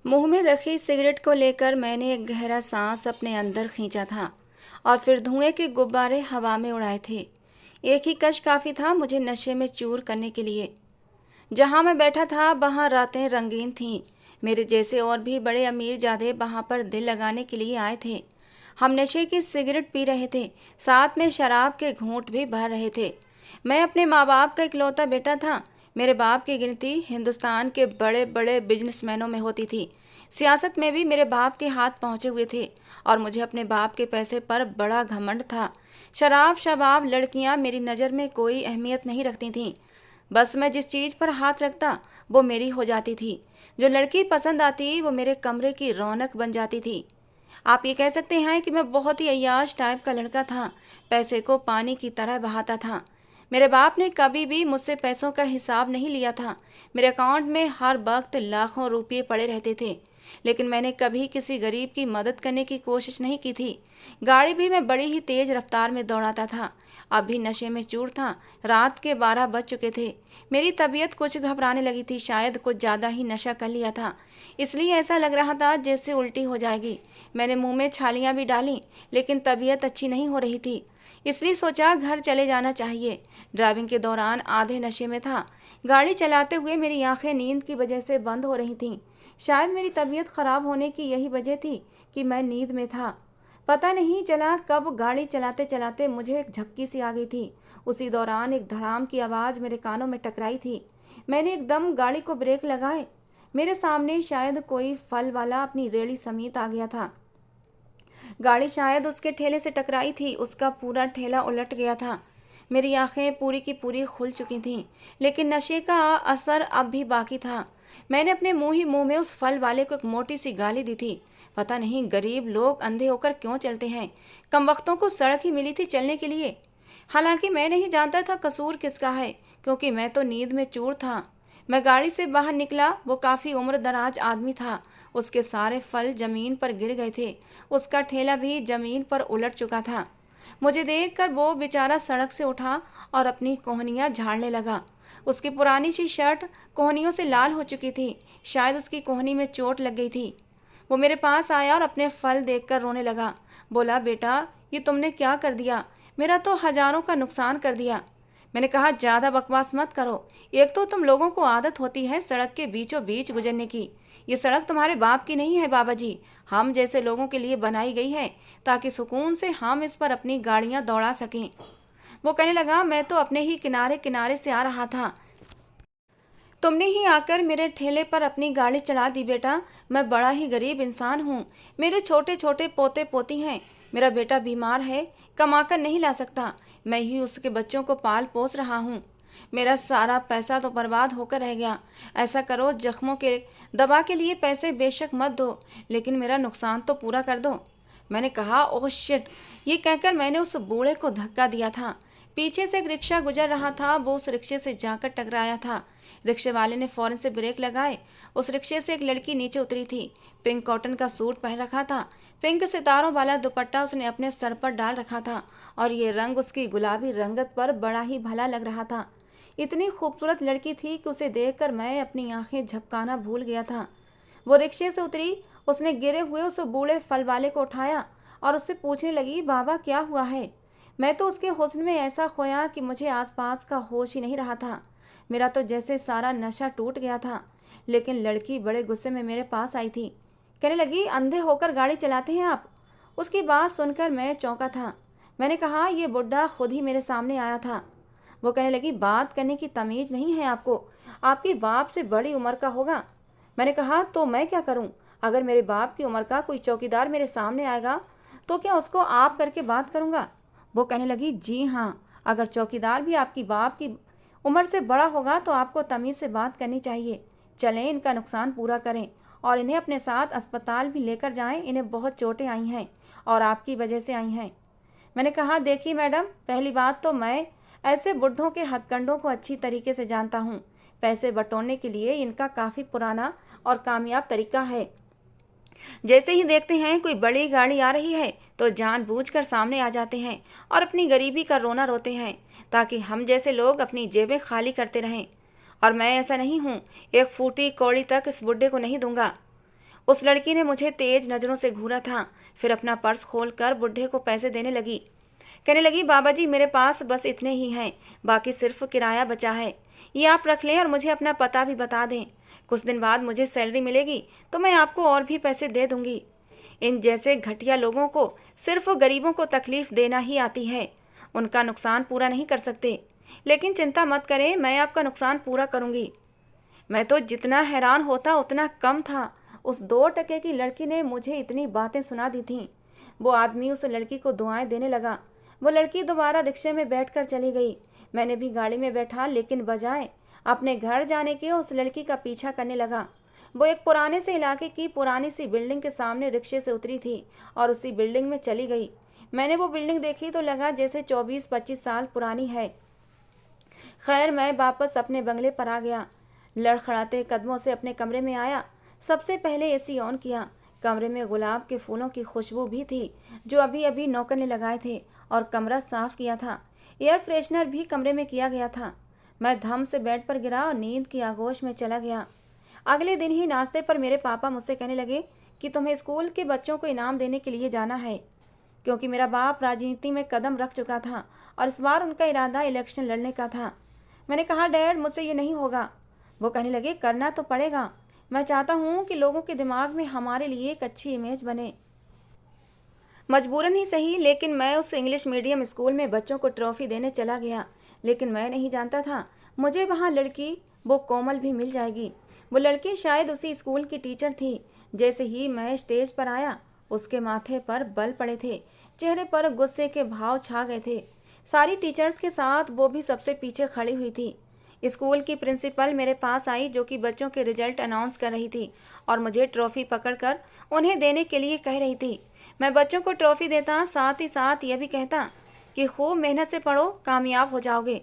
मुंह में रखी सिगरेट को लेकर मैंने एक गहरा सांस अपने अंदर खींचा था और फिर धुएं के गुब्बारे हवा में उड़ाए थे। एक ही कश काफ़ी था मुझे नशे में चूर करने के लिए। जहां मैं बैठा था वहां रातें रंगीन थीं। मेरे जैसे और भी बड़े अमीरजादे वहां पर दिल लगाने के लिए आए थे। हम नशे की सिगरेट पी रहे थे, साथ में शराब के घूंट भी भर रहे थे। मैं अपने माँ बाप का इकलौता बेटा था। मेरे बाप की गिनती हिंदुस्तान के बड़े बड़े बिजनेसमैनों में होती थी। सियासत में भी मेरे बाप के हाथ पहुंचे हुए थे और मुझे अपने बाप के पैसे पर बड़ा घमंड था। शराब शबाब लड़कियां मेरी नज़र में कोई अहमियत नहीं रखती थीं। बस मैं जिस चीज़ पर हाथ रखता वो मेरी हो जाती थी। जो लड़की पसंद आती वो मेरे कमरे की रौनक बन जाती थी। आप ये कह सकते हैं कि मैं बहुत ही अय्याश टाइप का लड़का था, पैसे को पानी की तरह बहाता था। मेरे बाप ने कभी भी मुझसे पैसों का हिसाब नहीं लिया था। मेरे अकाउंट में हर वक्त लाखों रुपये पड़े रहते थे, लेकिन मैंने कभी किसी गरीब की मदद करने की कोशिश नहीं की थी। गाड़ी भी मैं बड़ी ही तेज रफ्तार में दौड़ाता था। अब भी नशे में चूर था। रात के 12 बज चुके थे। मेरी तबीयत कुछ घबराने लगी थी, शायद कुछ ज़्यादा ही नशा कर लिया था, इसलिए ऐसा लग रहा था जैसे उल्टी हो जाएगी। मैंने मुंह में छालियाँ भी डाली, लेकिन तबीयत अच्छी नहीं हो रही थी, इसलिए सोचा घर चले जाना चाहिए। ड्राइविंग के दौरान आधे नशे में था। गाड़ी चलाते हुए मेरी आंखें नींद की वजह से बंद हो रही थीं। शायद मेरी तबीयत खराब होने की यही वजह थी कि मैं नींद में था। पता नहीं चला कब गाड़ी चलाते चलाते मुझे एक झपकी सी आ गई थी। उसी दौरान एक धड़ाम की आवाज़ मेरे कानों में टकराई थी। मैंने एकदम गाड़ी को ब्रेक लगाए। मेरे सामने शायद कोई फल वाला अपनी रेड़ी समेत आ गया था। गाड़ी शायद उसके ठेले से टकराई थी, उसका पूरा ठेला उलट गया था। मेरी आंखें पूरी की पूरी खुल चुकी थीं, लेकिन नशे का असर अब भी बाकी था। मैंने अपने मुंह ही मुंह में उस फल वाले को एक मोटी सी गाली दी थी। पता नहीं गरीब लोग अंधे होकर क्यों चलते हैं। कम वक्तों को सड़क ही मिली थी चलने के लिए। हालांकि मैं नहीं जानता था कसूर किसका है, क्योंकि मैं तो नींद में चूर था। मैं गाड़ी से बाहर निकला। वो काफ़ी उम्र दराज आदमी था। उसके सारे फल जमीन पर गिर गए थे। उसका ठेला भी जमीन पर उलट चुका था। मुझे देखकर वो बेचारा सड़क से उठा और अपनी कोहनियाँ झाड़ने लगा। उसकी पुरानी सी शर्ट कोहनियों से लाल हो चुकी थी। शायद उसकी कोहनी में चोट लग गई थी। वो मेरे पास आया और अपने फल देखकर रोने लगा। बोला, बेटा ये तुमने क्या कर दिया, मेरा तो हजारों का नुकसान कर दिया। मैंने कहा, ज़्यादा बकवास मत करो। एक तो तुम लोगों को आदत होती है सड़क के बीचों बीच गुजरने की। ये सड़क तुम्हारे बाप की नहीं है बाबा जी, हम जैसे लोगों के लिए बनाई गई है, ताकि सुकून से हम इस पर अपनी गाड़ियां दौड़ा सकें। वो कहने लगा, मैं तो अपने ही किनारे किनारे से आ रहा था, तुमने ही आकर मेरे ठेले पर अपनी गाड़ी चढ़ा दी। बेटा मैं बड़ा ही गरीब इंसान हूँ। मेरे छोटे छोटे पोते पोती हैं। मेरा बेटा बीमार है, कमाकर नहीं ला सकता। मैं ही उसके बच्चों को पाल पोस रहा हूँ। मेरा सारा पैसा तो बर्बाद होकर रह गया। ऐसा करो, जख्मों के दवा के लिए पैसे बेशक मत दो, लेकिन मेरा नुकसान तो पूरा कर दो। मैंने कहा, ओह शिट। ये कहकर मैंने उस बूढ़े को धक्का दिया था। पीछे से एक रिक्शा गुजर रहा था, वो उस रिक्शे से जाकर टकराया था। रिक्शे वाले ने फौरन से ब्रेक लगाए। उस रिक्शे से एक लड़की नीचे उतरी थी। पिंक कॉटन का सूट पहन रखा था। पिंक सितारों वाला दुपट्टा उसने अपने सर पर डाल रखा था और ये रंग उसकी गुलाबी रंगत पर बड़ा ही भला लग रहा था। इतनी खूबसूरत लड़की थी कि उसे देखकर मैं अपनी आंखें झपकाना भूल गया था। वो रिक्शे से उतरी। उसने गिरे हुए उस बूढ़े फल वाले को उठाया और उससे पूछने लगी, बाबा क्या हुआ है। मैं तो उसके हुस्न में ऐसा खोया कि मुझे आसपास का होश ही नहीं रहा था। मेरा तो जैसे सारा नशा टूट गया था। लेकिन लड़की बड़े गुस्से में मेरे पास आई थी। कहने लगी, अंधे होकर गाड़ी चलाते हैं आप। उसकी बात सुनकर मैं चौंका था। मैंने कहा, ये बुढ़ा खुद ही मेरे सामने आया था। वो कहने लगी, बात करने की तमीज़ नहीं है आपको, आपके बाप से बड़ी उम्र का होगा। मैंने कहा, तो मैं क्या करूं? अगर मेरे बाप की उम्र का कोई चौकीदार मेरे सामने आएगा तो क्या उसको आप करके बात करूंगा? वो कहने लगी, जी हाँ, अगर चौकीदार भी आपकी बाप की उम्र से बड़ा होगा तो आपको तमीज़ से बात करनी चाहिए। चलें, इनका नुकसान पूरा करें और इन्हें अपने साथ अस्पताल भी लेकर जाएं। इन्हें बहुत चोटें आई हैं और आपकी वजह से आई हैं। मैंने कहा, देखिए मैडम, पहली बात तो मैं ऐसे बुढ़ों के हथकंडों को अच्छी तरीके से जानता हूँ। पैसे बटोरने के लिए इनका काफ़ी पुराना और कामयाब तरीका है। जैसे ही देखते हैं कोई बड़ी गाड़ी आ रही है तो जानबूझकर सामने आ जाते हैं और अपनी गरीबी का रोना रोते हैं, ताकि हम जैसे लोग अपनी जेबें खाली करते रहें। और मैं ऐसा नहीं हूँ, एक फूटी कौड़ी तक इस बुड्ढे को नहीं दूंगा। उस लड़की ने मुझे तेज नज़रों से घूरा था, फिर अपना पर्स खोलकर बुढ़े को पैसे देने लगी। कहने लगी, बाबा जी मेरे पास बस इतने ही हैं, बाकी सिर्फ किराया बचा है, ये आप रख लें और मुझे अपना पता भी बता दें। कुछ दिन बाद मुझे सैलरी मिलेगी तो मैं आपको और भी पैसे दे दूंगी। इन जैसे घटिया लोगों को सिर्फ गरीबों को तकलीफ देना ही आती है, उनका नुकसान पूरा नहीं कर सकते। लेकिन चिंता मत करें, मैं आपका नुकसान पूरा करूंगी। मैं तो जितना हैरान होता उतना कम था। उस 2 टके की लड़की ने मुझे इतनी बातें सुना दी थीं। वो आदमी उस लड़की को दुआएं देने लगा। वो लड़की दोबारा रिक्शे में बैठकर चली गई। मैंने भी गाड़ी में बैठा, लेकिन बजाय अपने घर जाने के उस लड़की का पीछा करने लगा। वो एक पुराने से इलाके की पुरानी सी बिल्डिंग के सामने रिक्शे से उतरी थी और उसी बिल्डिंग में चली गई। मैंने वो बिल्डिंग देखी तो लगा जैसे 24-25 साल पुरानी है। खैर, मैं वापस अपने बंगले पर आ गया। लड़खड़ाते कदमों से अपने कमरे में आया। सबसे पहले एसी ऑन किया। कमरे में गुलाब के फूलों की खुशबू भी थी जो अभी अभी नौकर ने लगाए थे, और कमरा साफ किया था। एयर फ्रेशनर भी कमरे में किया गया था। मैं धम से बेड पर गिरा और नींद की आगोश में चला गया। अगले दिन ही नाश्ते पर मेरे पापा मुझसे कहने लगे कि तुम्हें स्कूल के बच्चों को इनाम देने के लिए जाना है, क्योंकि मेरा बाप राजनीति में कदम रख चुका था और इस बार उनका इरादा इलेक्शन लड़ने का था। मैंने कहा, डैड मुझसे ये नहीं होगा। वो कहने लगे, करना तो पड़ेगा। मैं चाहता हूँ कि लोगों के दिमाग में हमारे लिए एक अच्छी इमेज बने। मजबूरन ही सही, लेकिन मैं उस इंग्लिश मीडियम स्कूल में बच्चों को ट्रॉफी देने चला गया। लेकिन मैं नहीं जानता था मुझे वहाँ लड़की वो कोमल भी मिल जाएगी। वो लड़की शायद उसी स्कूल की टीचर थी। जैसे ही मैं स्टेज पर आया, उसके माथे पर बल पड़े थे, चेहरे पर गुस्से के भाव छा गए थे। सारी टीचर्स के साथ वो भी सबसे पीछे खड़ी हुई थी। स्कूल की प्रिंसिपल मेरे पास आई, जो कि बच्चों के रिजल्ट अनाउंस कर रही थी, और मुझे ट्रॉफी पकड़कर उन्हें देने के लिए कह रही थी। मैं बच्चों को ट्रॉफी देता, साथ ही साथ यह भी कहता कि खूब मेहनत से पढ़ो, कामयाब हो जाओगे।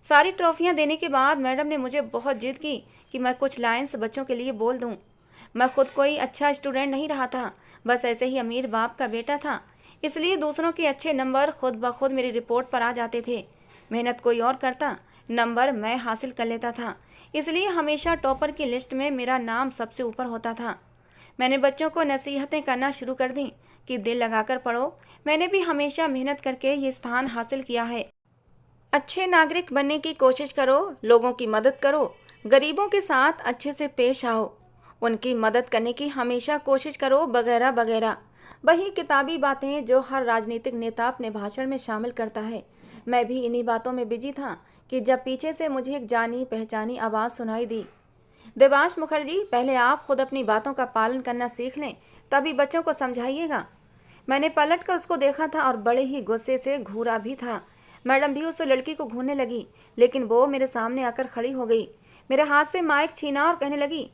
सारी ट्रॉफियां देने के बाद मैडम ने मुझे बहुत जिद की कि मैं कुछ लाइन्स बच्चों के लिए बोल दूं। मैं खुद कोई अच्छा स्टूडेंट नहीं रहा था, बस ऐसे ही अमीर बाप का बेटा था, इसलिए दूसरों के अच्छे नंबर खुद ब खुद मेरी रिपोर्ट पर आ जाते थे। मेहनत कोई और करता, नंबर मैं हासिल कर लेता था, इसलिए हमेशा टॉपर की लिस्ट में मेरा नाम सबसे ऊपर होता था। मैंने बच्चों को नसीहतें करना शुरू कर दी कि दिल लगाकर पढ़ो, मैंने भी हमेशा मेहनत करके ये स्थान हासिल किया है। अच्छे नागरिक बनने की कोशिश करो, लोगों की मदद करो, गरीबों के साथ अच्छे से पेश आओ, उनकी मदद करने की हमेशा कोशिश करो, वगैरह वगैरह। वही किताबी बातें जो हर राजनीतिक नेता अपने भाषण में शामिल करता है। मैं भी इन्हीं बातों में बिजी था कि जब पीछे से मुझे एक जानी पहचानी आवाज़ सुनाई दी। देवांश मुखर्जी, पहले आप खुद अपनी बातों का पालन करना सीख लें, तभी बच्चों को समझाइएगा। मैंने पलट कर उसको देखा था और बड़े ही गुस्से से घूरा भी था। मैडम भी उस लड़की को घूरने लगी, लेकिन वो मेरे सामने आकर खड़ी हो गई, मेरे हाथ से माइक छीना और कहने लगी,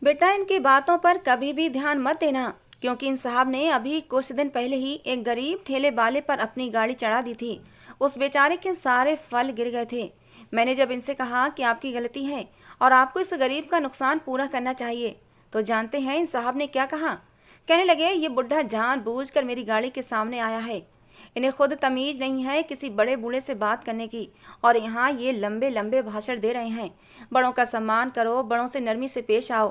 बेटा इनकी बातों पर कभी भी ध्यान मत देना, क्योंकि इन साहब ने अभी कुछ दिन पहले ही एक गरीब ठेले वाले पर अपनी गाड़ी चढ़ा दी थी। उस बेचारे के सारे फल गिर गए थे। मैंने जब इनसे कहा कि आपकी गलती है और आपको इस गरीब का नुकसान पूरा करना चाहिए, तो जानते हैं इन साहब ने क्या कहा? कहने लगे, ये बुढ़ा जानबूझकर मेरी गाड़ी के सामने आया है, इन्हें खुद तमीज नहीं है किसी बड़े बूढ़े से बात करने की, और यहाँ ये लंबे लंबे भाषण दे रहे हैं। बड़ों का सम्मान करो, बड़ों से नरमी से पेश आओ,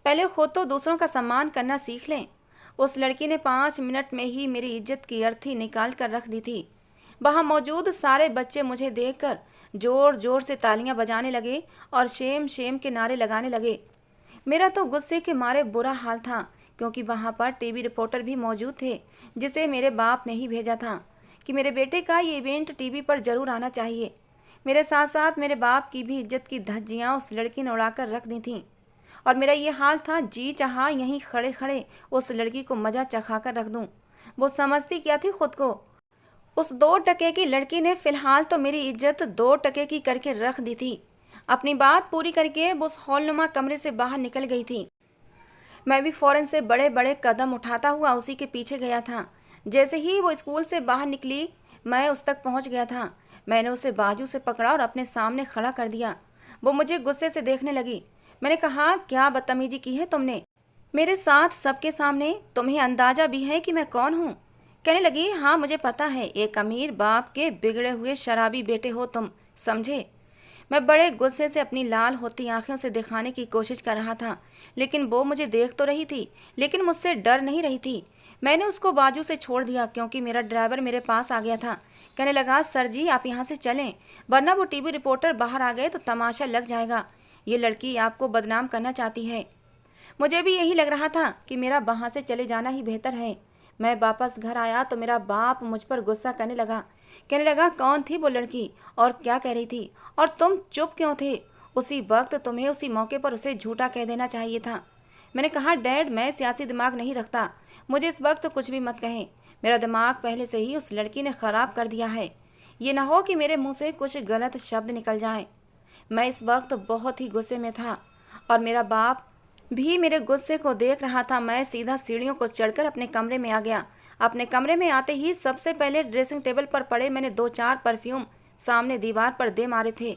पहले खुद तो दूसरों का सम्मान करना सीख लें। उस लड़की ने 5 मिनट में ही मेरी इज्जत की अर्थी निकाल कर रख दी थी। वहाँ मौजूद सारे बच्चे मुझे देखकर जोर जोर से तालियां बजाने लगे और शेम शेम के नारे लगाने लगे। मेरा तो गुस्से के मारे बुरा हाल था, क्योंकि वहाँ पर टीवी रिपोर्टर भी मौजूद थे, जिसे मेरे बाप ने ही भेजा था कि मेरे बेटे का ये इवेंट टीवी पर जरूर आना चाहिए। मेरे साथ साथ मेरे बाप की भी इज्जत की धज्जियाँ उस लड़की ने उड़ाकर रख दी थीं, और मेरा ये हाल था, जी चाहा यहीं खड़े खड़े उस लड़की को मजा चखा कर रख दूं। वो समझती क्या थी खुद को? उस 2 टके की लड़की ने फिलहाल तो मेरी इज्जत 2 टके की करके रख दी थी। अपनी बात पूरी करके वो उस हॉलनुमा कमरे से बाहर निकल गई थी। मैं भी फौरन से बड़े बड़े कदम उठाता हुआ उसी के पीछे गया था। जैसे ही वो स्कूल से बाहर निकली, मैं उस तक पहुंच गया था। मैंने उसे बाजू से पकड़ा और अपने सामने खड़ा कर दिया। वो मुझे गुस्से से देखने लगी। मैंने कहा, क्या बदतमीजी की है तुमने मेरे साथ सबके सामने? तुम्हें अंदाजा भी है कि मैं कौन हूँ? कहने लगी, हाँ मुझे पता है, एक अमीर बाप के बिगड़े हुए शराबी बेटे हो तुम, समझे? मैं बड़े गुस्से से अपनी लाल होती आंखों से दिखाने की कोशिश कर रहा था, लेकिन वो मुझे देख तो रही थी, लेकिन मुझसे डर नहीं रही थी। मैंने उसको बाजू से छोड़ दिया क्योंकि मेरा ड्राइवर मेरे पास आ गया था। कहने लगा, सर जी आप यहाँ से चलें, वरना वो टीवी रिपोर्टर बाहर आ गए तो तमाशा लग जाएगा। ये लड़की आपको बदनाम करना चाहती है। मुझे भी यही लग रहा था कि मेरा वहाँ से चले जाना ही बेहतर है। मैं वापस घर आया तो मेरा बाप मुझ पर गुस्सा करने लगा। कहने लगा, कौन थी वो लड़की और क्या कह रही थी, और तुम चुप क्यों थे? उसी वक्त तुम्हें उसी मौके पर उसे झूठा कह देना चाहिए था। मैंने कहा, डैड मैं सियासी दिमाग नहीं रखता, मुझे इस वक्त कुछ भी मत कहें। मेरा दिमाग पहले से ही उस लड़की ने ख़राब कर दिया है। ये ना हो कि मेरे मुंह से कुछ गलत शब्द निकल जाएं। मैं इस वक्त बहुत ही गुस्से में था और मेरा बाप भी मेरे गुस्से को देख रहा था। मैं सीधा सीढ़ियों को चढ़कर अपने कमरे में आ गया। अपने कमरे में आते ही सबसे पहले ड्रेसिंग टेबल पर पड़े मैंने 2-4 परफ्यूम सामने दीवार पर दे मारे थे।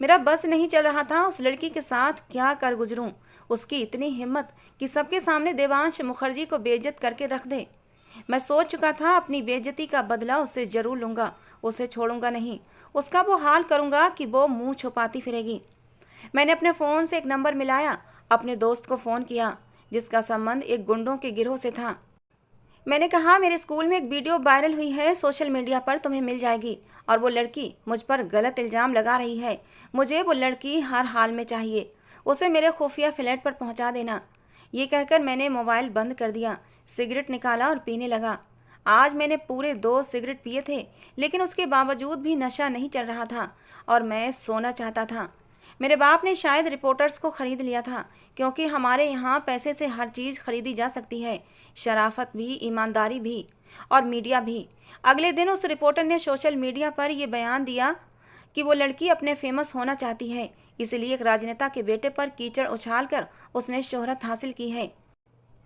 मेरा बस नहीं चल रहा था उस लड़की के साथ क्या कर गुजरूं। उसकी इतनी हिम्मत कि सबके सामने देवांश मुखर्जी को बेइज्जत करके रख दे। मैं सोच चुका था अपनी बेइज्जती का बदला उससे जरूर लूंगा, उसे छोड़ूंगा नहीं। उसका वो हाल करूंगा कि वो मुंह छुपाती फिरेगी। मैंने अपने फ़ोन से एक नंबर मिलाया, अपने दोस्त को फ़ोन किया जिसका संबंध एक गुंडों के गिरोह से था। मैंने कहा, मेरे स्कूल में एक वीडियो वायरल हुई है, सोशल मीडिया पर तुम्हें मिल जाएगी, और वो लड़की मुझ पर गलत इल्ज़ाम लगा रही है। मुझे वो लड़की हर हाल में चाहिए, उसे मेरे खुफिया फ्लैट पर पहुंचा देना। ये कहकर मैंने मोबाइल बंद कर दिया, सिगरेट निकाला और पीने लगा। आज मैंने पूरे 2 सिगरेट पिए थे, लेकिन उसके बावजूद भी नशा नहीं चल रहा था और मैं सोना चाहता था। मेरे बाप ने शायद रिपोर्टर्स को ख़रीद लिया था, क्योंकि हमारे यहाँ पैसे से हर चीज़ खरीदी जा सकती है, शराफत भी, ईमानदारी भी और मीडिया भी। अगले दिन उस रिपोर्टर ने सोशल मीडिया पर यह बयान दिया कि वो लड़की अपने फेमस होना चाहती है, इसलिए एक राजनेता के बेटे पर कीचड़ उछालकर उसने शोहरत हासिल की है।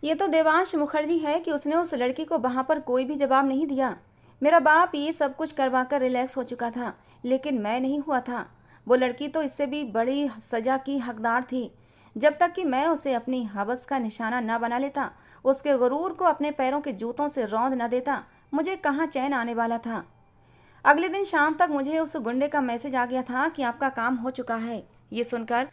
ये तो देवांश मुखर्जी है कि उसने उस लड़की को वहाँ पर कोई भी जवाब नहीं दिया। मेरा बाप ये सब कुछ करवाकर रिलैक्स हो चुका था, लेकिन मैं नहीं हुआ था। वो लड़की तो इससे भी बड़ी सज़ा की हकदार थी। जब तक कि मैं उसे अपनी हवस का निशाना न बना लेता, उसके गुरूर को अपने पैरों के जूतों से रौंद न देता, मुझे कहाँ चैन आने वाला था। अगले दिन शाम तक मुझे उस गुंडे का मैसेज आ गया था कि आपका काम हो चुका है। ये सुनकर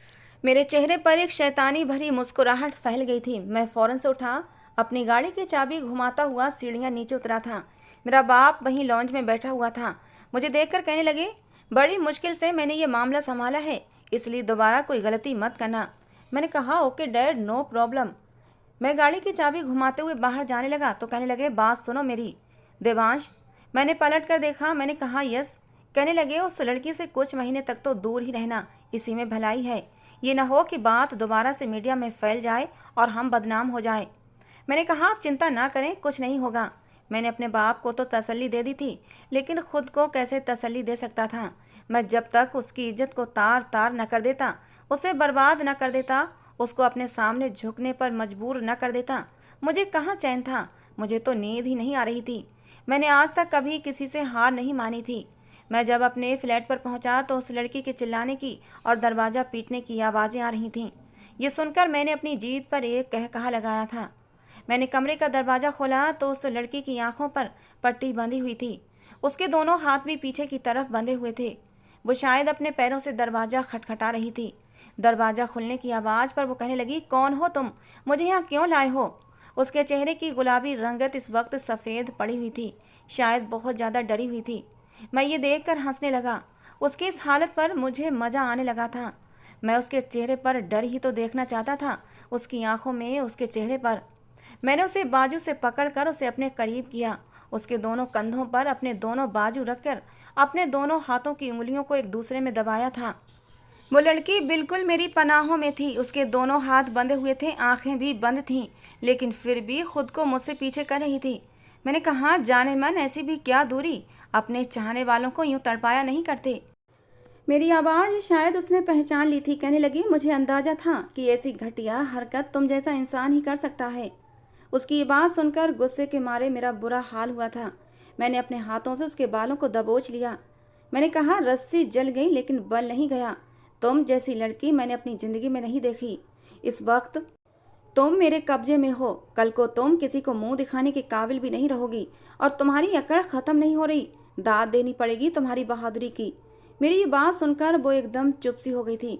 मेरे चेहरे पर एक शैतानी भरी मुस्कुराहट फैल गई थी। मैं फौरन से उठा, अपनी गाड़ी की चाबी घुमाता हुआ सीढ़ियाँ नीचे उतरा था। मेरा बाप वहीं लॉन्ज में बैठा हुआ था। मुझे देखकर कहने लगे, बड़ी मुश्किल से मैंने ये मामला संभाला है, इसलिए दोबारा कोई गलती मत करना। मैंने कहा, ओके डैड, नो प्रॉब्लम। मैं गाड़ी की चाबी घुमाते हुए बाहर जाने लगा तो कहने लगे, बात सुनो मेरी, देवांश। मैंने पलट कर देखा, मैंने कहा, यस। कहने लगे, उस लड़की से कुछ महीने तक तो दूर ही रहना, इसी में भलाई है। ये ना हो कि बात दोबारा से मीडिया में फैल जाए और हम बदनाम हो जाए। मैंने कहा, आप चिंता ना करें, कुछ नहीं होगा। मैंने अपने बाप को तो तसल्ली दे दी थी, लेकिन खुद को कैसे तसल्ली दे सकता था। मैं जब तक उसकी इज्जत को तार तार न कर देता, उसे बर्बाद न कर देता, उसको अपने सामने झुकने पर मजबूर न कर देता, मुझे कहाँ चैन था। मुझे तो नींद ही नहीं आ रही थी। मैंने आज तक कभी किसी से हार नहीं मानी थी। मैं जब अपने फ्लैट पर पहुंचा तो उस लड़की के चिल्लाने की और दरवाज़ा पीटने की आवाज़ें आ रही थीं। ये सुनकर मैंने अपनी जीत पर एक कहकहा लगाया था। मैंने कमरे का दरवाज़ा खोला तो उस लड़की की आंखों पर पट्टी बंधी हुई थी। उसके दोनों हाथ भी पीछे की तरफ बंधे हुए थे। वो शायद अपने पैरों से दरवाज़ा खटखटा रही थी। दरवाज़ा खुलने की आवाज़ पर वो कहने लगी, कौन हो तुम? मुझे यहाँ क्यों लाए हो? उसके चेहरे की गुलाबी रंगत इस वक्त सफ़ेद पड़ी हुई थी, शायद बहुत ज़्यादा डरी हुई थी। मैं ये देखकर हंसने लगा। उसकी इस हालत पर मुझे मज़ा आने लगा था। मैं उसके चेहरे पर डर ही तो देखना चाहता था, उसकी आंखों में, उसके चेहरे पर। मैंने उसे बाजू से पकड़कर उसे अपने करीब किया, उसके दोनों कंधों पर अपने दोनों बाजू रखकर अपने दोनों हाथों की उंगलियों को एक दूसरे में दबाया था। वो लड़की बिल्कुल मेरी पनाहों में थी। उसके दोनों हाथ बंधे हुए थे, आंखें भी बंद थीं, लेकिन फिर भी खुद को मुझसे पीछे कर रही थी। मैंने कहा, जाने मन, ऐसी भी क्या दूरी, अपने चाहने वालों को यूं तड़पाया नहीं करते। मेरी आवाज़ शायद उसने पहचान ली थी। कहने लगी, मुझे अंदाजा था कि ऐसी घटिया हरकत तुम जैसा इंसान ही कर सकता है। उसकी ये बात सुनकर गुस्से के मारे मेरा बुरा हाल हुआ था। मैंने अपने हाथों से उसके बालों को दबोच लिया। मैंने कहा, रस्सी जल गई लेकिन बल नहीं गया। तुम जैसी लड़की मैंने अपनी ज़िंदगी में नहीं देखी। इस वक्त तुम मेरे कब्जे में हो, कल को तुम किसी को मुंह दिखाने के काबिल भी नहीं रहोगी और तुम्हारी अकड़ ख़त्म नहीं हो रही। दाद देनी पड़ेगी तुम्हारी बहादुरी की। मेरी ये बात सुनकर वो एकदम चुप सी हो गई थी।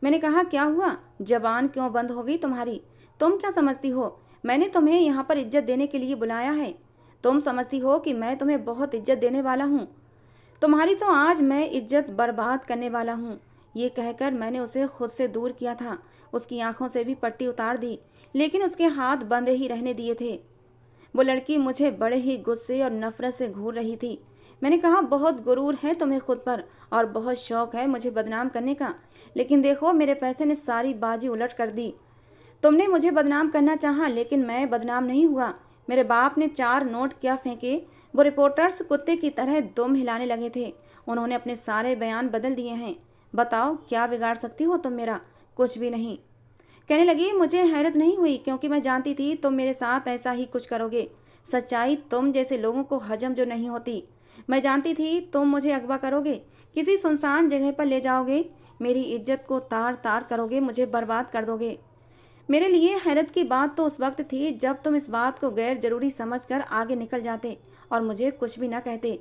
मैंने कहा, क्या हुआ? जबान क्यों बंद हो गई तुम्हारी? तुम क्या समझती हो मैंने तुम्हें यहाँ पर इज्जत देने के लिए बुलाया है? तुम समझती हो कि मैं तुम्हें बहुत इज्जत देने वाला हूँ? तुम्हारी तो आज मैं इज्जत बर्बाद करने वाला हूँ। ये कहकर मैंने उसे खुद से दूर किया था। उसकी आंखों से भी पट्टी उतार दी, लेकिन उसके हाथ बंधे ही रहने दिए थे। वो लड़की मुझे बड़े ही गुस्से और नफरत से घूर रही थी। मैंने कहा, बहुत गुरूर है तुम्हें खुद पर और बहुत शौक है मुझे बदनाम करने का, लेकिन देखो मेरे पैसे ने सारी बाजी उलट कर दी। तुमने मुझे बदनाम करना चाहा, लेकिन मैं बदनाम नहीं हुआ। मेरे बाप ने 4 नोट क्या फेंके, वो रिपोर्टर्स कुत्ते की तरह दुम हिलाने लगे थे। उन्होंने अपने सारे बयान बदल दिए हैं। बताओ क्या बिगाड़ सकती हो तुम मेरा? कुछ भी नहीं। कहने लगी, मुझे हैरत नहीं हुई, क्योंकि मैं जानती थी तुम मेरे साथ ऐसा ही कुछ करोगे। सच्चाई तुम जैसे लोगों को हजम जो नहीं होती। मैं जानती थी तुम मुझे अगवा करोगे, किसी सुनसान जगह पर ले जाओगे, मेरी इज्जत को तार तार करोगे, मुझे बर्बाद कर दोगे। मेरे लिए हैरत की बात तो उस वक्त थी जब तुम इस बात को गैर जरूरी समझकर आगे निकल जाते और मुझे कुछ भी ना कहते।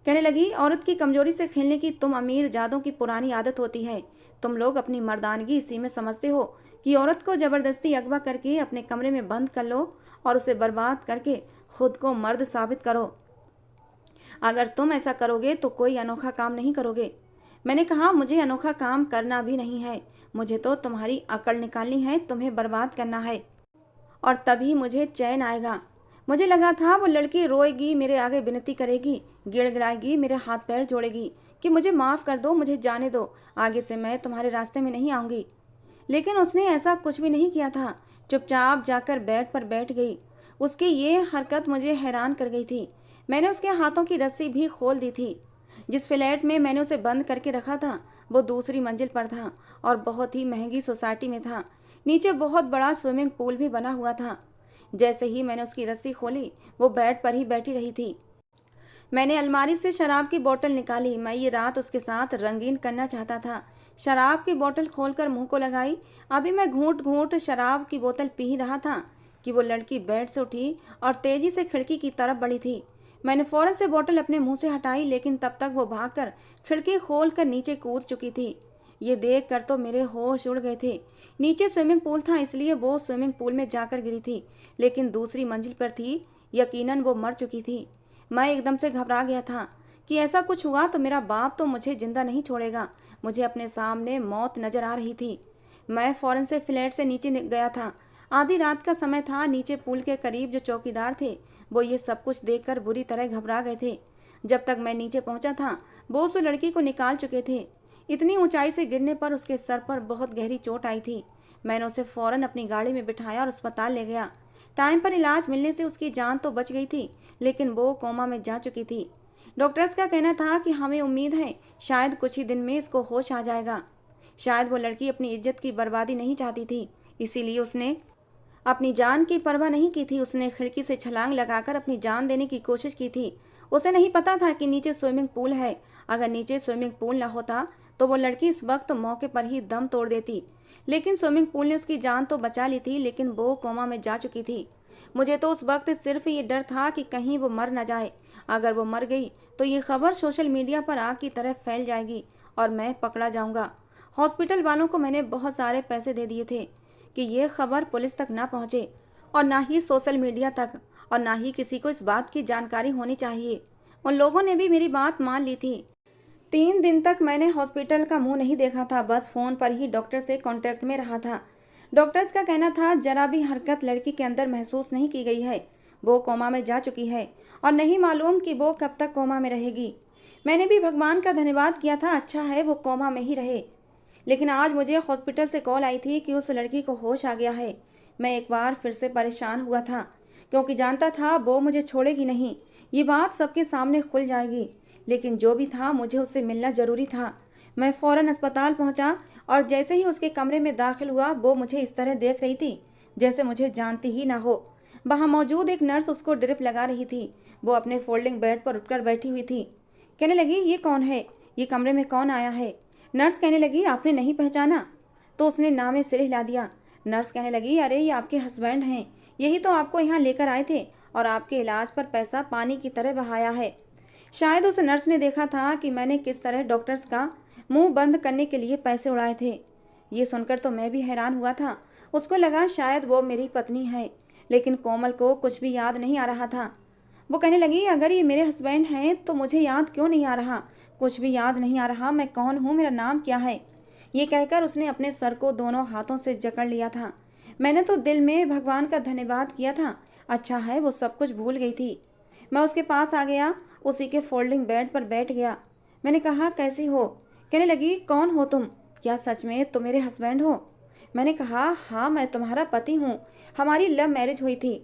कहने लगी, औरत की कमजोरी से खेलने की तुम अमीर जादों की पुरानी आदत होती है। तुम लोग अपनी मर्दानगी इसी में समझते हो कि औरत को जबरदस्ती अगवा करके अपने कमरे में बंद कर लो और उसे बर्बाद करके खुद को मर्द साबित करो। अगर तुम ऐसा करोगे तो कोई अनोखा काम नहीं करोगे। मैंने कहा, मुझे अनोखा काम करना भी नहीं है। मुझे तो तुम्हारी अकड़ निकालनी है, तुम्हें बर्बाद करना है, और तभी मुझे चैन आएगा। मुझे लगा था वो लड़की रोएगी, मेरे आगे विनती करेगी, गिड़गिड़ाएगी, मेरे हाथ पैर जोड़ेगी कि मुझे माफ़ कर दो, मुझे जाने दो, आगे से मैं तुम्हारे रास्ते में नहीं आऊँगी। लेकिन उसने ऐसा कुछ भी नहीं किया था। चुपचाप जाकर बेड पर बैठ गई। उसकी ये हरकत मुझे हैरान कर गई थी। मैंने उसके हाथों की रस्सी भी खोल दी थी। जिस फ्लैट में मैंने उसे बंद करके रखा था वो दूसरी मंजिल पर था और बहुत ही महंगी सोसाइटी में था। नीचे बहुत बड़ा स्विमिंग पूल भी बना हुआ था। जैसे ही मैंने उसकी रस्सी खोली वो बेड पर ही बैठी रही थी। मैंने अलमारी से शराब की बोतल निकाली। मैं ये रात उसके साथ रंगीन करना चाहता था। शराब की बोतल खोलकर मुंह को लगाई। अभी मैं घूंट घूंट शराब की बोतल पी ही रहा था कि वो लड़की बेड से उठी और तेजी से खिड़की की तरफ बढ़ी थी। मैंने फौरन से बोतल अपने मुंह से हटाई, लेकिन तब तक वो भागकर खिड़की खोलकर नीचे कूद चुकी थी। ये देख कर तो मेरे होश उड़ गए थे। नीचे स्विमिंग पूल था, इसलिए वो स्विमिंग पूल में जाकर गिरी थी, लेकिन दूसरी मंजिल पर थी। यकीनन वो मर चुकी थी। मैं एकदम से घबरा गया था कि ऐसा कुछ हुआ तो मेरा बाप तो मुझे जिंदा नहीं छोड़ेगा। मुझे अपने सामने मौत नजर आ रही थी। मैं फौरन से फ्लैट से नीचे गया था। आधी रात का समय था। नीचे पुल के करीब जो चौकीदार थे वो ये सब कुछ देखकर बुरी तरह घबरा गए थे। जब तक मैं नीचे पहुंचा था वो उस लड़की को निकाल चुके थे। इतनी ऊंचाई से गिरने पर उसके सर पर बहुत गहरी चोट आई थी। मैंने उसे फौरन अपनी गाड़ी में बिठाया और अस्पताल ले गया। टाइम पर इलाज मिलने से उसकी जान तो बच गई थी, लेकिन वो कोमा में जा चुकी थी। डॉक्टर्स का कहना था कि हमें उम्मीद है शायद कुछ ही दिन में इसको होश आ जाएगा। शायद वो लड़की अपनी इज्जत की बर्बादी नहीं चाहती थी, इसीलिए उसने अपनी जान की परवाह नहीं की थी। उसने खिड़की से छलांग लगाकर अपनी जान देने की कोशिश की थी। उसे नहीं पता था कि नीचे स्विमिंग पूल है। अगर नीचे स्विमिंग पूल न होता तो वो लड़की इस वक्त मौके पर ही दम तोड़ देती। लेकिन स्विमिंग पूल ने उसकी जान तो बचा ली थी, लेकिन वो कोमा में जा चुकी थी। मुझे तो उस वक्त सिर्फ ये डर था कि कहीं वो मर न जाए। अगर वो मर गई तो ये खबर सोशल मीडिया पर आग की तरह फैल जाएगी और मैं पकड़ा जाऊंगा। हॉस्पिटल वालों को मैंने बहुत सारे पैसे दे दिए थे कि ये खबर पुलिस तक ना पहुंचे और ना ही सोशल मीडिया तक, और ना ही किसी को इस बात की जानकारी होनी चाहिए। उन लोगों ने भी मेरी बात मान ली थी। 3 दिन तक मैंने हॉस्पिटल का मुंह नहीं देखा था, बस फ़ोन पर ही डॉक्टर से कांटेक्ट में रहा था। डॉक्टर्स का कहना था जरा भी हरकत लड़की के अंदर महसूस नहीं की गई है। वो कोमा में जा चुकी है और नहीं मालूम कि वो कब तक कोमा में रहेगी। मैंने भी भगवान का धन्यवाद किया था, अच्छा है वो कोमा में ही रहे। लेकिन आज मुझे हॉस्पिटल से कॉल आई थी कि उस लड़की को होश आ गया है। मैं एक बार फिर से परेशान हुआ था, क्योंकि जानता था वो मुझे छोड़ेगी नहीं। ये बात सबके सामने खुल जाएगी। लेकिन जो भी था मुझे उससे मिलना ज़रूरी था। मैं फ़ौरन अस्पताल पहुंचा और जैसे ही उसके कमरे में दाखिल हुआ वो मुझे इस तरह देख रही थी जैसे मुझे जानती ही ना हो। वहाँ मौजूद एक नर्स उसको ड्रिप लगा रही थी। वो अपने फोल्डिंग बेड पर उठकर बैठी हुई थी। कहने लगी, ये कौन है? ये कमरे में कौन आया है? नर्स कहने लगी, आपने नहीं पहचाना? तो उसने नामे सिर हिला दिया। नर्स कहने लगी, अरे ये आपके हस्बैंड हैं, यही तो आपको यहाँ लेकर आए थे और आपके इलाज पर पैसा पानी की तरह बहाया है। शायद उस नर्स ने देखा था कि मैंने किस तरह डॉक्टर्स का मुंह बंद करने के लिए पैसे उड़ाए थे। ये सुनकर तो मैं भी हैरान हुआ था। उसको लगा शायद वो मेरी पत्नी है, लेकिन कोमल को कुछ भी याद नहीं आ रहा था। वो कहने लगी, अगर ये मेरे हस्बैंड हैं तो मुझे याद क्यों नहीं आ रहा? कुछ भी याद नहीं आ रहा, मैं कौन हूँ, मेरा नाम क्या है? ये कहकर उसने अपने सर को दोनों हाथों से जकड़ लिया था। मैंने तो दिल में भगवान का धन्यवाद किया था। अच्छा है वो सब कुछ भूल गई थी। मैं उसके पास आ गया, उसी के फोल्डिंग बेड पर बैठ गया। मैंने कहा, कैसी हो? कहने लगी, कौन हो तुम? क्या सच में तुम मेरे हस्बैंड हो? मैंने कहा, हाँ मैं तुम्हारा पति हूँ, हमारी लव मैरिज हुई थी।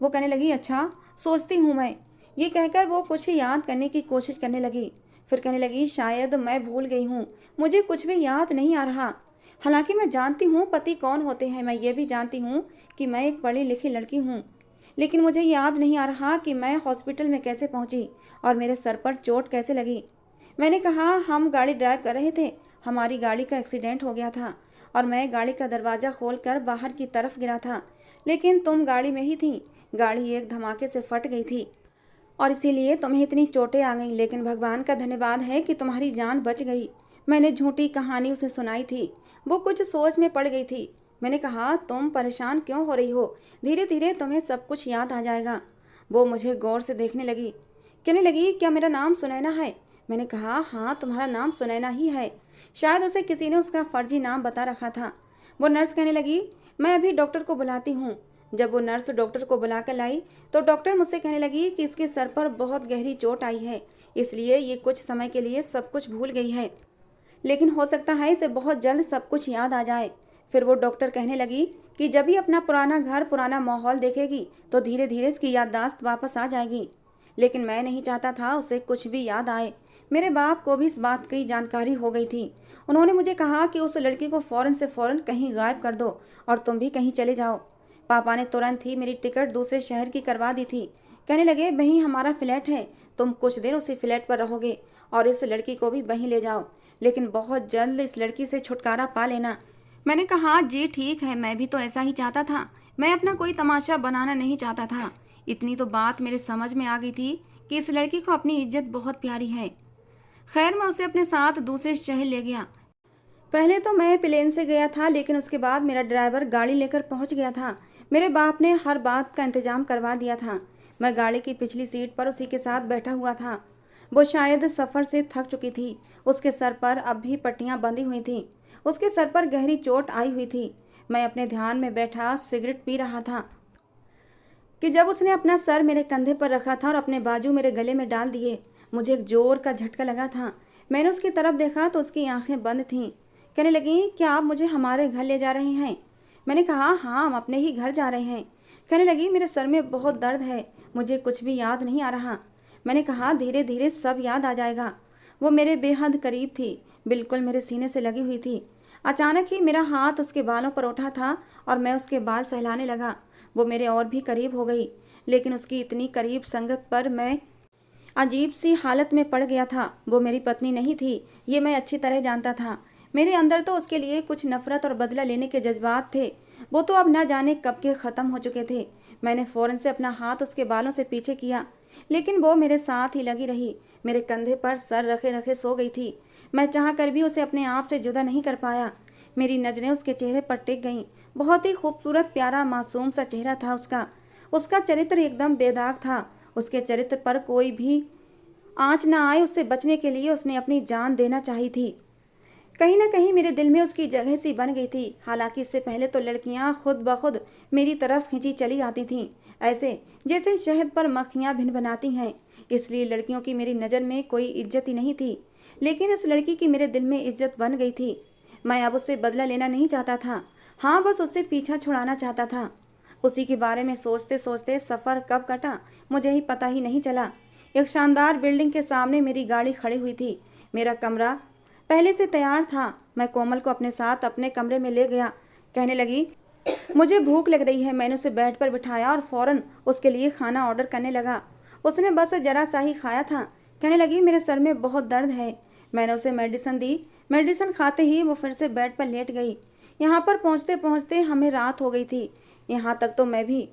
वो कहने लगी, अच्छा सोचती हूँ मैं। ये कहकर वो कुछ याद करने की कोशिश करने लगी। फिर कहने लगी, शायद मैं भूल गई हूँ, मुझे कुछ भी याद नहीं आ रहा। हालांकि मैं जानती हूँ पति कौन होते हैं, मैं ये भी जानती हूँ कि मैं एक पढ़ी लिखी लड़की हूँ, लेकिन मुझे याद नहीं आ रहा कि मैं हॉस्पिटल में कैसे पहुँची और मेरे सर पर चोट कैसे लगी। मैंने कहा, हम गाड़ी ड्राइव कर रहे थे, हमारी गाड़ी का एक्सीडेंट हो गया था और मैं गाड़ी का दरवाज़ा खोलकर बाहर की तरफ गिरा था, लेकिन तुम गाड़ी में ही थी। गाड़ी एक धमाके से फट गई थी और इसीलिए तुम्हें इतनी चोटें आ गईं, लेकिन भगवान का धन्यवाद है कि तुम्हारी जान बच गई। मैंने झूठी कहानी उसे सुनाई थी। वो कुछ सोच में पड़ गई थी। मैंने कहा, तुम परेशान क्यों हो रही हो? धीरे धीरे तुम्हें सब कुछ याद आ जाएगा। वो मुझे गौर से देखने लगी। कहने लगी, क्या मेरा नाम सुनैना है? मैंने कहा, हाँ तुम्हारा नाम सुनैना ही है। शायद उसे किसी ने उसका फर्जी नाम बता रखा था। वो नर्स कहने लगी, मैं अभी डॉक्टर को बुलाती हूँ। जब वो नर्स डॉक्टर को बुला कर लाई तो डॉक्टर मुझसे कहने लगी कि इसके सर पर बहुत गहरी चोट आई है, इसलिए ये कुछ समय के लिए सब कुछ भूल गई है, लेकिन हो सकता है इसे बहुत जल्द सब कुछ याद आ जाए। फिर वो डॉक्टर कहने लगी कि जब भी अपना पुराना घर पुराना माहौल देखेगी तो धीरे धीरे इसकी याददाश्त वापस आ जाएगी। लेकिन मैं नहीं चाहता था उसे कुछ भी याद आए। मेरे बाप को भी इस बात की जानकारी हो गई थी। उन्होंने मुझे कहा कि उस लड़की को फ़ौरन से फ़ौरन कहीं गायब कर दो और तुम भी कहीं चले जाओ। पापा ने तुरंत ही मेरी टिकट दूसरे शहर की करवा दी थी। कहने लगे, वहीं हमारा फ्लैट है, तुम कुछ दिन उसी फ्लैट पर रहोगे और इस लड़की को भी वहीं ले जाओ, लेकिन बहुत जल्द इस लड़की से छुटकारा पा लेना। मैंने कहा, जी ठीक है, मैं भी तो ऐसा ही चाहता था, मैं अपना कोई तमाशा बनाना नहीं चाहता था। इतनी तो बात मेरे समझ में आ गई थी कि इस लड़की को अपनी इज्जत बहुत प्यारी है। खैर मैं उसे अपने साथ दूसरे शहर ले गया। पहले तो मैं प्लेन से गया था, लेकिन उसके बाद मेरा ड्राइवर गाड़ी लेकर पहुंच गया था। मेरे बाप ने हर बात का इंतजाम करवा दिया था। मैं गाड़ी की पिछली सीट पर उसी के साथ बैठा हुआ था। वो शायद सफ़र से थक चुकी थी। उसके सर पर अब भी पट्टियां बंधी हुई थीं। उसके सर पर गहरी चोट आई हुई थी। मैं अपने ध्यान में बैठा सिगरेट पी रहा था कि जब उसने अपना सर मेरे कंधे पर रखा था और अपने बाजू मेरे गले में डाल दिए। मुझे एक जोर का झटका लगा था। मैंने उसकी तरफ देखा तो उसकी आंखें बंद थीं। कहने लगी, क्या आप मुझे हमारे घर ले जा रहे हैं? मैंने कहा, हाँ हम अपने ही घर जा रहे हैं। कहने लगी, मेरे सर में बहुत दर्द है, मुझे कुछ भी याद नहीं आ रहा। मैंने कहा, धीरे धीरे सब याद आ जाएगा। वो मेरे बेहद करीब थी, बिल्कुल मेरे सीने से लगी हुई थी। अचानक ही मेरा हाथ उसके बालों पर उठा था और मैं उसके बाल सहलाने लगा। वो मेरे और भी करीब हो गई, लेकिन उसकी इतनी करीब संगत पर मैं अजीब सी हालत में पड़ गया था। वो मेरी पत्नी नहीं थी, ये मैं अच्छी तरह जानता था। मेरे अंदर तो उसके लिए कुछ नफरत और बदला लेने के जज्बात थे। वो तो अब ना जाने कब के ख़त्म हो चुके थे। मैंने फ़ौरन से अपना हाथ उसके बालों से पीछे किया, लेकिन वो मेरे साथ ही लगी रही। मेरे कंधे पर सर रखे रखे सो गई थी। मैं चाह कर भी उसे अपने आप से जुदा नहीं कर पाया। मेरी नज़रें उसके चेहरे पर टिक गईं। बहुत ही खूबसूरत, प्यारा, मासूम सा चेहरा था उसका। उसका चरित्र एकदम बेदाग था। उसके चरित्र पर कोई भी आँच न आए, उससे बचने के लिए उसने अपनी जान देना चाही थी। कहीं ना कहीं मेरे दिल में उसकी जगह सी बन गई थी। हालांकि इससे पहले तो लड़कियां खुद ब खुद मेरी तरफ खींची चली आती थीं, ऐसे जैसे शहद पर मक्खियां भिन बनाती हैं। इसलिए लड़कियों की मेरी नज़र में कोई इज्जत ही नहीं थी, लेकिन इस लड़की की मेरे दिल में इज्जत बन गई थी। मैं अब उससे बदला लेना नहीं चाहता था, हाँ बस उससे पीछा छुड़ाना चाहता था। उसी के बारे में सोचते सोचते सफ़र कब कटा मुझे ही पता ही नहीं चला। एक शानदार बिल्डिंग के सामने मेरी गाड़ी खड़ी हुई थी। मेरा कमरा पहले से तैयार था। मैं कोमल को अपने साथ अपने कमरे में ले गया। कहने लगी, मुझे भूख लग रही है। मैंने उसे बेड पर बिठाया और फ़ौरन उसके लिए खाना ऑर्डर करने लगा। उसने बस ज़रा सा ही खाया था। कहने लगी, मेरे सर में बहुत दर्द है। मैंने उसे मेडिसिन दी। मेडिसिन खाते ही वो फिर से बेड पर लेट गई। यहाँ पर पहुँचते पहुँचते हमें रात हो गई थी। यहाँ तक तो मैं भी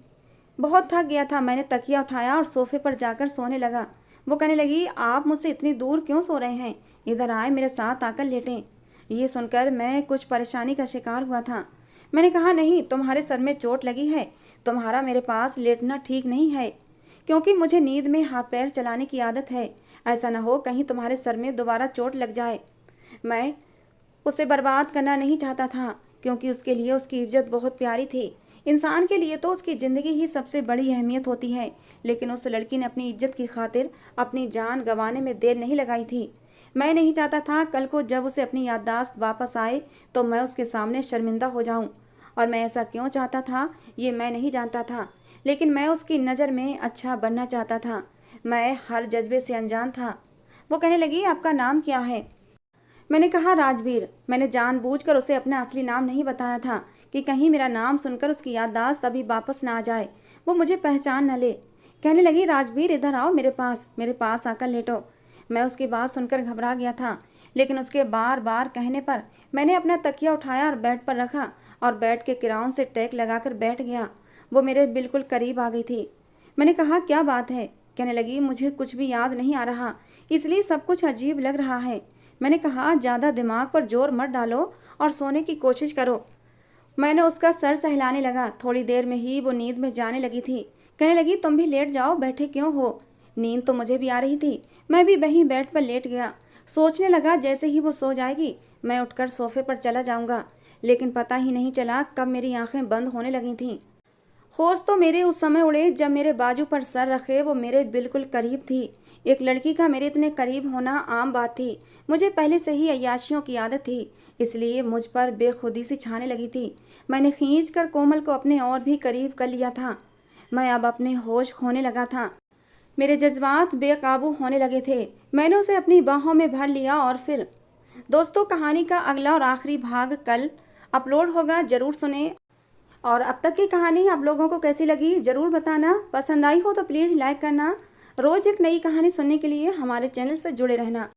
बहुत थक गया था। मैंने तकिया उठाया और सोफे पर जाकर सोने लगा। वो कहने लगी, आप मुझसे इतनी दूर क्यों सो रहे हैं? इधर आए, मेरे साथ आकर लेटें। ये सुनकर मैं कुछ परेशानी का शिकार हुआ था। मैंने कहा, नहीं, तुम्हारे सर में चोट लगी है, तुम्हारा मेरे पास लेटना ठीक नहीं है, क्योंकि मुझे नींद में हाथ पैर चलाने की आदत है। ऐसा न हो कहीं तुम्हारे सर में दोबारा चोट लग जाए। मैं उसे बर्बाद करना नहीं चाहता था, क्योंकि उसके लिए उसकी इज्जत बहुत प्यारी थी। इंसान के लिए तो उसकी ज़िंदगी ही सबसे बड़ी अहमियत होती है, लेकिन उस लड़की ने अपनी इज्जत की खातिर अपनी जान गंवाने में देर नहीं लगाई थी। मैं नहीं चाहता था कल को जब उसे अपनी याददाश्त वापस आए तो मैं उसके सामने शर्मिंदा हो जाऊं। और मैं ऐसा क्यों चाहता था ये मैं नहीं जानता था, लेकिन मैं उसकी नज़र में अच्छा बनना चाहता था। मैं हर जज्बे से अनजान था। वो कहने लगी, आपका नाम क्या है? मैंने कहा, राजवीर। मैंने जानबूझकर उसे अपना असली नाम नहीं बताया था कि कहीं मेरा नाम सुनकर उसकी याददाश्त अभी वापस ना आ जाए, वो मुझे पहचान न ले। कहने लगी, राजवीर इधर आओ, मेरे पास आकर लेटो। मैं उसकी बात सुनकर घबरा गया था, लेकिन उसके बार बार कहने पर मैंने अपना तकिया उठाया और बेड पर रखा और बेड के किराउन से टैक लगाकर बैठ गया। वो मेरे बिल्कुल करीब आ गई थी। मैंने कहा, क्या बात है? कहने लगी, मुझे कुछ भी याद नहीं आ रहा, इसलिए सब कुछ अजीब लग रहा है। मैंने कहा, ज़्यादा दिमाग पर जोर मत डालो और सोने की कोशिश करो। मैंने उसका सर सहलाने लगा। थोड़ी देर में ही वो नींद में जाने लगी थी। कहने लगी, तुम भी लेट जाओ, बैठे क्यों हो? नींद तो मुझे भी आ रही थी। मैं भी वहीं बेड पर लेट गया। सोचने लगा जैसे ही वो सो जाएगी मैं उठकर सोफे पर चला जाऊंगा, लेकिन पता ही नहीं चला कब मेरी आंखें बंद होने लगी थीं। होश तो मेरे उस समय उड़े जब मेरे बाजू पर सर रखे वो मेरे बिल्कुल करीब थी। एक लड़की का मेरे इतने करीब होना आम बात थी। मुझे पहले से ही अय्याशियों की आदत थी, इसलिए मुझ पर बेखुदी सी छाने लगी थी। मैंने खींच कर कोमल को अपने और भी करीब कर लिया था। मैं अब अपने होश खोने लगा था। मेरे जज्बात बेकाबू होने लगे थे। मैंने उसे अपनी बाहों में भर लिया और फिर दोस्तों, कहानी का अगला और आखिरी भाग कल अपलोड होगा, जरूर सुने। और अब तक की कहानी आप लोगों को कैसी लगी ज़रूर बताना। पसंद आई हो तो प्लीज़ लाइक करना। रोज़ एक नई कहानी सुनने के लिए हमारे चैनल से जुड़े रहना।